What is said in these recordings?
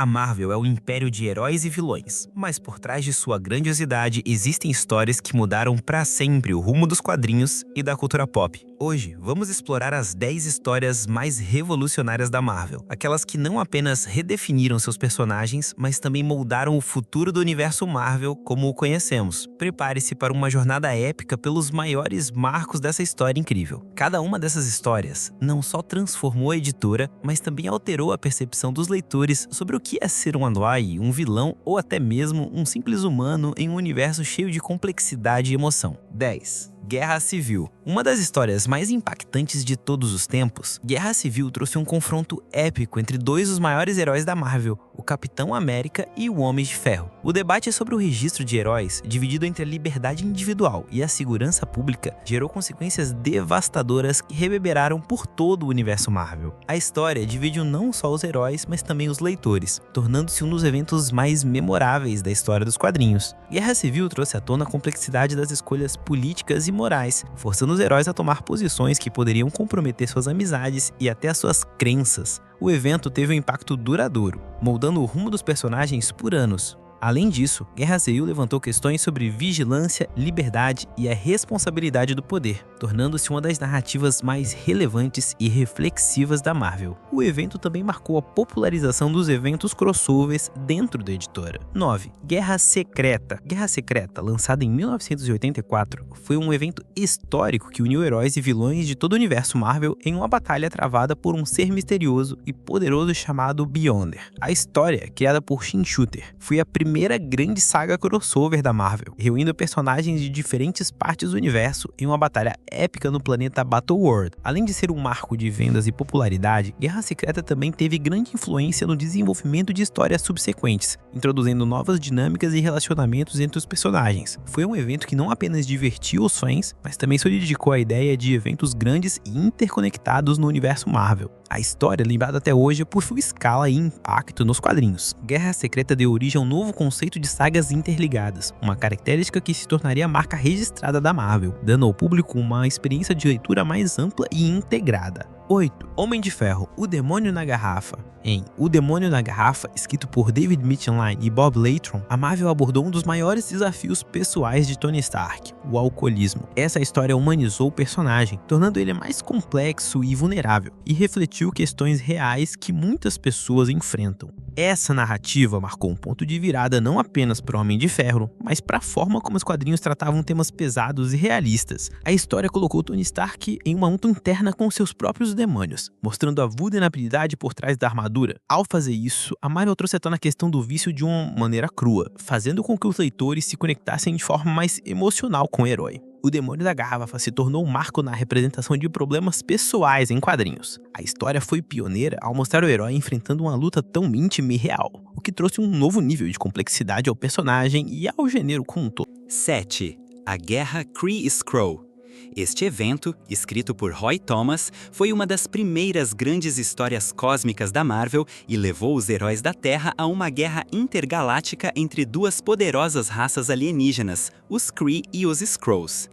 A Marvel é um império de heróis e vilões, mas por trás de sua grandiosidade existem histórias que mudaram para sempre o rumo dos quadrinhos e da cultura pop. Hoje, vamos explorar as 10 histórias mais revolucionárias da Marvel, aquelas que não apenas redefiniram seus personagens, mas também moldaram o futuro do universo Marvel como o conhecemos. Prepare-se para uma jornada épica pelos maiores marcos dessa história incrível. Cada uma dessas histórias não só transformou a editora, mas também alterou a percepção dos leitores sobre o que é ser um herói, um vilão ou até mesmo um simples humano em um universo cheio de complexidade e emoção. 10. Guerra Civil. Uma das histórias mais impactantes de todos os tempos, Guerra Civil trouxe um confronto épico entre dois dos maiores heróis da Marvel, o Capitão América e o Homem de Ferro. O debate é sobre o registro de heróis, dividido entre a liberdade individual e a segurança pública, gerou consequências devastadoras que reverberaram por todo o universo Marvel. A história divide não só os heróis, mas também os leitores, tornando-se um dos eventos mais memoráveis da história dos quadrinhos. Guerra Civil trouxe à tona a complexidade das escolhas políticas e morais, forçando os heróis a tomar posições que poderiam comprometer suas amizades e até as suas crenças. O evento teve um impacto duradouro, moldando o rumo dos personagens por anos. Além disso, Guerra Civil levantou questões sobre vigilância, liberdade e a responsabilidade do poder, tornando-se uma das narrativas mais relevantes e reflexivas da Marvel. O evento também marcou a popularização dos eventos crossovers dentro da editora. 9. Guerra Secreta. Guerra Secreta, lançada em 1984, foi um evento histórico que uniu heróis e vilões de todo o universo Marvel em uma batalha travada por um ser misterioso e poderoso chamado Beyonder. A história, criada por Jim Shooter, foi a primeira grande saga crossover da Marvel, reunindo personagens de diferentes partes do universo em uma batalha épica no planeta Battleworld. Além de ser um marco de vendas e popularidade, Guerra Secreta também teve grande influência no desenvolvimento de histórias subsequentes, introduzindo novas dinâmicas e relacionamentos entre os personagens. Foi um evento que não apenas divertiu os fãs, mas também solidificou a ideia de eventos grandes e interconectados no universo Marvel. A história é lembrada até hoje por sua escala e impacto nos quadrinhos. Guerra Secreta deu origem a um novo conceito de sagas interligadas, uma característica que se tornaria a marca registrada da Marvel, dando ao público uma experiência de leitura mais ampla e integrada. 8. Homem de Ferro, O Demônio na Garrafa. Em O Demônio na Garrafa, escrito por David Michelinie e Bob Layton, a Marvel abordou um dos maiores desafios pessoais de Tony Stark, o alcoolismo. Essa história humanizou o personagem, tornando ele mais complexo e vulnerável, e refletiu questões reais que muitas pessoas enfrentam. Essa narrativa marcou um ponto de virada não apenas para o Homem de Ferro, mas para a forma como os quadrinhos tratavam temas pesados e realistas. A história colocou Tony Stark em uma luta interna com seus próprios demônios, mostrando a vulnerabilidade por trás da armadura. Ao fazer isso, a Marvel trouxe à tona a questão do vício de uma maneira crua, fazendo com que os leitores se conectassem de forma mais emocional com o herói. O Demônio da Garrafa se tornou um marco na representação de problemas pessoais em quadrinhos. A história foi pioneira ao mostrar o herói enfrentando uma luta tão íntima e real, o que trouxe um novo nível de complexidade ao personagem e ao gênero como um todo. 7. A Guerra Kree-Skrull. Este evento, escrito por Roy Thomas, foi uma das primeiras grandes histórias cósmicas da Marvel e levou os heróis da Terra a uma guerra intergaláctica entre duas poderosas raças alienígenas, os Kree e os Skrulls.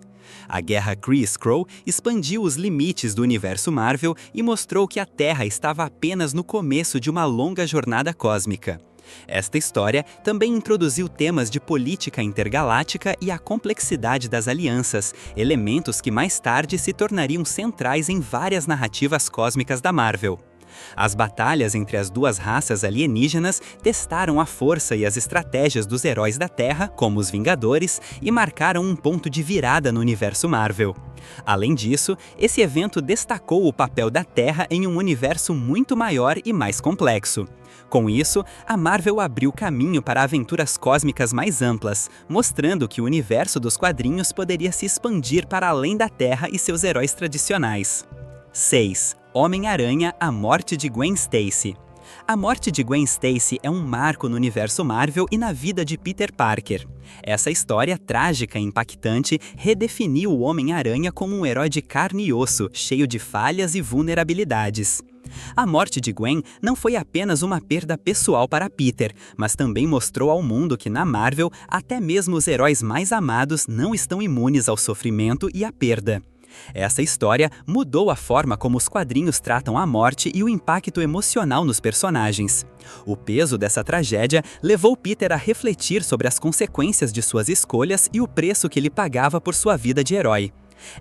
A Guerra Kree-Skrull expandiu os limites do universo Marvel e mostrou que a Terra estava apenas no começo de uma longa jornada cósmica. Esta história também introduziu temas de política intergaláctica e a complexidade das alianças, elementos que mais tarde se tornariam centrais em várias narrativas cósmicas da Marvel. As batalhas entre as duas raças alienígenas testaram a força e as estratégias dos heróis da Terra, como os Vingadores, e marcaram um ponto de virada no universo Marvel. Além disso, esse evento destacou o papel da Terra em um universo muito maior e mais complexo. Com isso, a Marvel abriu caminho para aventuras cósmicas mais amplas, mostrando que o universo dos quadrinhos poderia se expandir para além da Terra e seus heróis tradicionais. 6. Homem-Aranha, A Morte de Gwen Stacy. A morte de Gwen Stacy é um marco no universo Marvel e na vida de Peter Parker. Essa história trágica e impactante redefiniu o Homem-Aranha como um herói de carne e osso, cheio de falhas e vulnerabilidades. A morte de Gwen não foi apenas uma perda pessoal para Peter, mas também mostrou ao mundo que na Marvel, até mesmo os heróis mais amados não estão imunes ao sofrimento e à perda. Essa história mudou a forma como os quadrinhos tratam a morte e o impacto emocional nos personagens. O peso dessa tragédia levou Peter a refletir sobre as consequências de suas escolhas e o preço que ele pagava por sua vida de herói.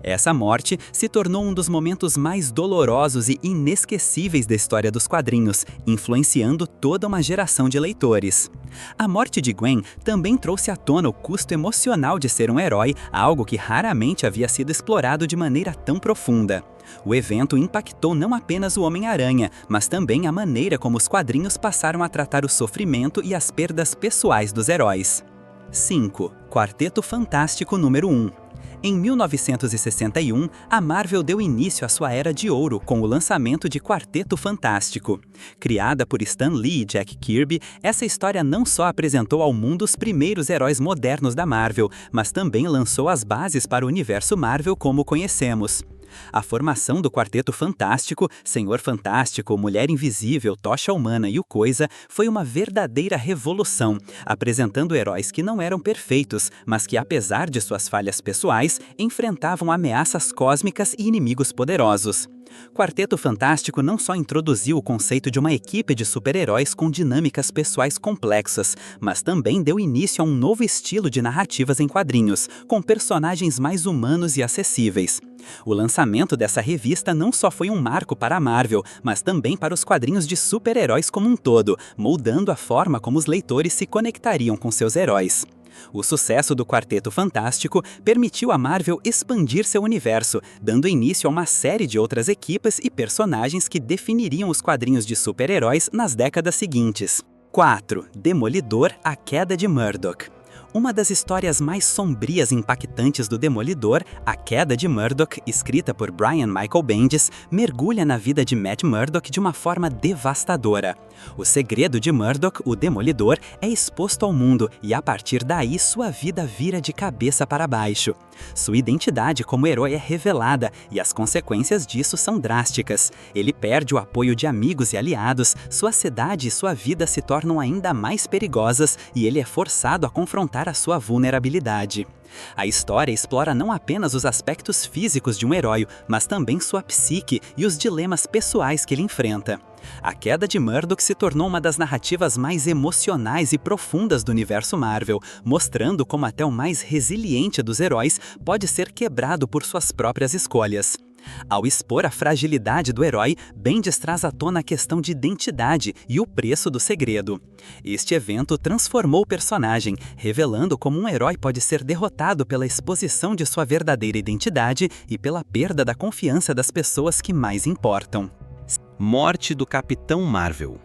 Essa morte se tornou um dos momentos mais dolorosos e inesquecíveis da história dos quadrinhos, influenciando toda uma geração de leitores. A morte de Gwen também trouxe à tona o custo emocional de ser um herói, algo que raramente havia sido explorado de maneira tão profunda. O evento impactou não apenas o Homem-Aranha, mas também a maneira como os quadrinhos passaram a tratar o sofrimento e as perdas pessoais dos heróis. 5. Quarteto Fantástico número 1. Em 1961, a Marvel deu início à sua Era de Ouro com o lançamento de Quarteto Fantástico. Criada por Stan Lee e Jack Kirby, essa história não só apresentou ao mundo os primeiros heróis modernos da Marvel, mas também lançou as bases para o universo Marvel como o conhecemos. A formação do Quarteto Fantástico, Senhor Fantástico, Mulher Invisível, Tocha Humana e o Coisa, foi uma verdadeira revolução, apresentando heróis que não eram perfeitos, mas que, apesar de suas falhas pessoais, enfrentavam ameaças cósmicas e inimigos poderosos. Quarteto Fantástico não só introduziu o conceito de uma equipe de super-heróis com dinâmicas pessoais complexas, mas também deu início a um novo estilo de narrativas em quadrinhos, com personagens mais humanos e acessíveis. O lançamento dessa revista não só foi um marco para a Marvel, mas também para os quadrinhos de super-heróis como um todo, moldando a forma como os leitores se conectariam com seus heróis. O sucesso do Quarteto Fantástico permitiu à Marvel expandir seu universo, dando início a uma série de outras equipes e personagens que definiriam os quadrinhos de super-heróis nas décadas seguintes. 4. Demolidor, a queda de Murdock. Uma das histórias mais sombrias e impactantes do Demolidor, A Queda de Murdock, escrita por Brian Michael Bendis, mergulha na vida de Matt Murdock de uma forma devastadora. O segredo de Murdock, o Demolidor, é exposto ao mundo e a partir daí sua vida vira de cabeça para baixo. Sua identidade como herói é revelada e as consequências disso são drásticas. Ele perde o apoio de amigos e aliados, sua cidade e sua vida se tornam ainda mais perigosas e ele é forçado a confrontar a sua vulnerabilidade. A história explora não apenas os aspectos físicos de um herói, mas também sua psique e os dilemas pessoais que ele enfrenta. A Queda de Murdock se tornou uma das narrativas mais emocionais e profundas do universo Marvel, mostrando como até o mais resiliente dos heróis pode ser quebrado por suas próprias escolhas. Ao expor a fragilidade do herói, Bendis traz à tona a questão de identidade e o preço do segredo. Este evento transformou o personagem, revelando como um herói pode ser derrotado pela exposição de sua verdadeira identidade e pela perda da confiança das pessoas que mais importam. Morte do Capitão Marvel.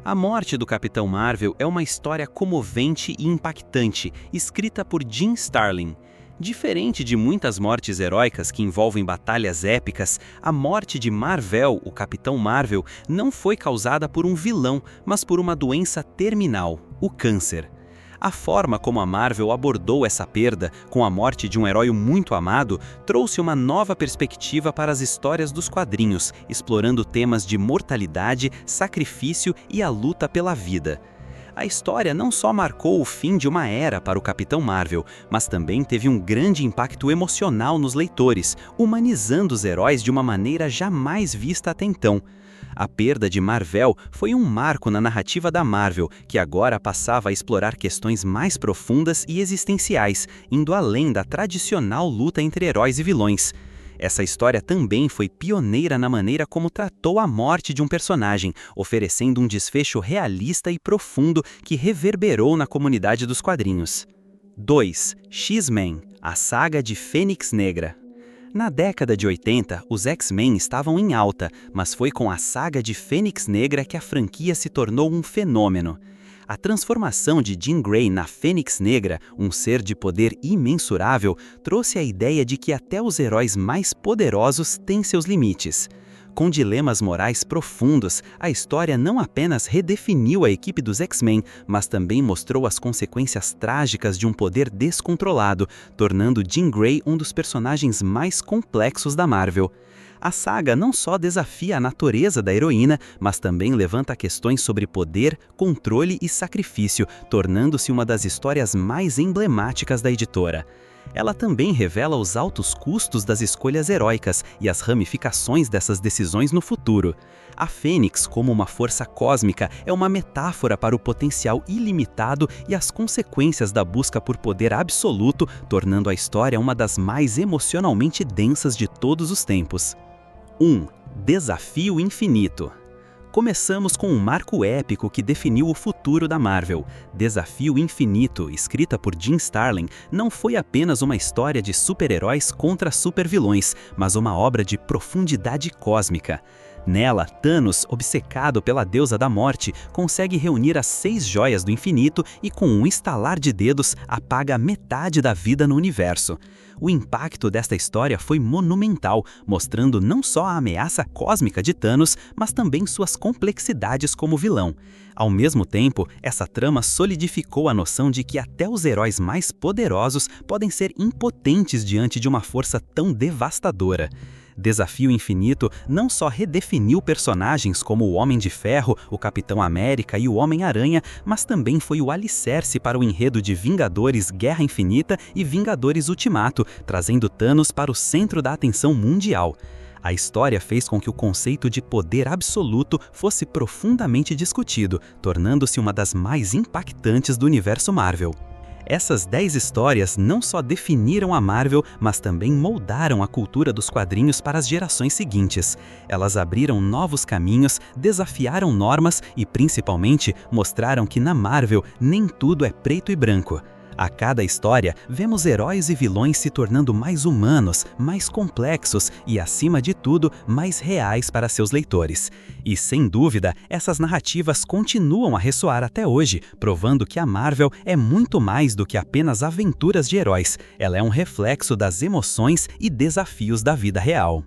A morte do Capitão Marvel é uma história comovente e impactante, escrita por Jim Starlin. Diferente de muitas mortes heróicas que envolvem batalhas épicas, a morte de Mar-Vell, o Capitão Marvel, não foi causada por um vilão, mas por uma doença terminal, o câncer. A forma como a Marvel abordou essa perda, com a morte de um herói muito amado, trouxe uma nova perspectiva para as histórias dos quadrinhos, explorando temas de mortalidade, sacrifício e a luta pela vida. A história não só marcou o fim de uma era para o Capitão Marvel, mas também teve um grande impacto emocional nos leitores, humanizando os heróis de uma maneira jamais vista até então. A perda de Mar-Vell foi um marco na narrativa da Marvel, que agora passava a explorar questões mais profundas e existenciais, indo além da tradicional luta entre heróis e vilões. Essa história também foi pioneira na maneira como tratou a morte de um personagem, oferecendo um desfecho realista e profundo que reverberou na comunidade dos quadrinhos. 2. X-Men, a saga de Fênix Negra. Na década de 80, os X-Men estavam em alta, mas foi com a saga de Fênix Negra que a franquia se tornou um fenômeno. A transformação de Jean Grey na Fênix Negra, um ser de poder imensurável, trouxe a ideia de que até os heróis mais poderosos têm seus limites. Com dilemas morais profundos, a história não apenas redefiniu a equipe dos X-Men, mas também mostrou as consequências trágicas de um poder descontrolado, tornando Jean Grey um dos personagens mais complexos da Marvel. A saga não só desafia a natureza da heroína, mas também levanta questões sobre poder, controle e sacrifício, tornando-se uma das histórias mais emblemáticas da editora. Ela também revela os altos custos das escolhas heróicas e as ramificações dessas decisões no futuro. A Fênix, como uma força cósmica, é uma metáfora para o potencial ilimitado e as consequências da busca por poder absoluto, tornando a história uma das mais emocionalmente densas de todos os tempos. 1. Desafio Infinito. Começamos com um marco épico que definiu o futuro da Marvel. Desafio Infinito, escrita por Jim Starlin, não foi apenas uma história de super-heróis contra super-vilões, mas uma obra de profundidade cósmica. Nela, Thanos, obcecado pela deusa da morte, consegue reunir as 6 joias do infinito e, com um estalar de dedos, apaga metade da vida no universo. O impacto desta história foi monumental, mostrando não só a ameaça cósmica de Thanos, mas também suas complexidades como vilão. Ao mesmo tempo, essa trama solidificou a noção de que até os heróis mais poderosos podem ser impotentes diante de uma força tão devastadora. Desafio Infinito não só redefiniu personagens como o Homem de Ferro, o Capitão América e o Homem-Aranha, mas também foi o alicerce para o enredo de Vingadores Guerra Infinita e Vingadores Ultimato, trazendo Thanos para o centro da atenção mundial. A história fez com que o conceito de poder absoluto fosse profundamente discutido, tornando-se uma das mais impactantes do universo Marvel. Essas 10 histórias não só definiram a Marvel, mas também moldaram a cultura dos quadrinhos para as gerações seguintes. Elas abriram novos caminhos, desafiaram normas e, principalmente, mostraram que na Marvel nem tudo é preto e branco. A cada história, vemos heróis e vilões se tornando mais humanos, mais complexos e, acima de tudo, mais reais para seus leitores. E, sem dúvida, essas narrativas continuam a ressoar até hoje, provando que a Marvel é muito mais do que apenas aventuras de heróis. Ela é um reflexo das emoções e desafios da vida real.